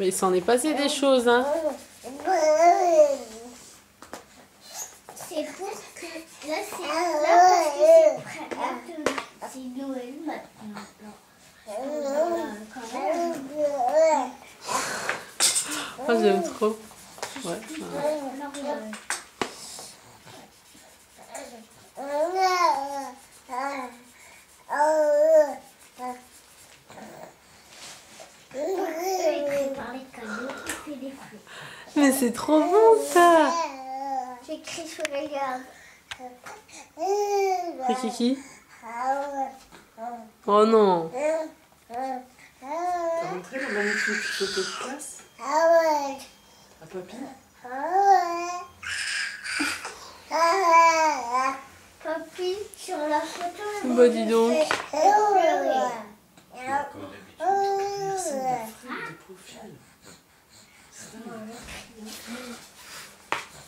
Mais il s'en est passé des choses, hein. C'est pour que... Là, c'est là parce que c'est prêt. C'est Noël maintenant. Ah, j'aime trop. Ouais. Mais c'est trop bon ça. J'écris sur les gardes. C'est Kiki? Oh non. T'as montré la magnifique photo de classe à papy? Papy, sur la photo... Bah dis donc. Merci de de profil.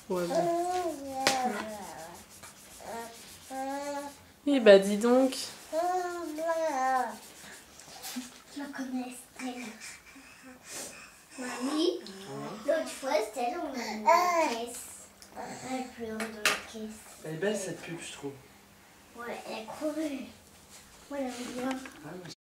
Ouais, bon. Eh bah dis donc. Je la connais, Stella. Mamie, l'autre fois, Stella, on a mis dans la caisse. Elle pleure dans la caisse. Elle est belle cette pub, je trouve. Ouais, elle est crevée. Moi, j'aime bien. Ah, oui.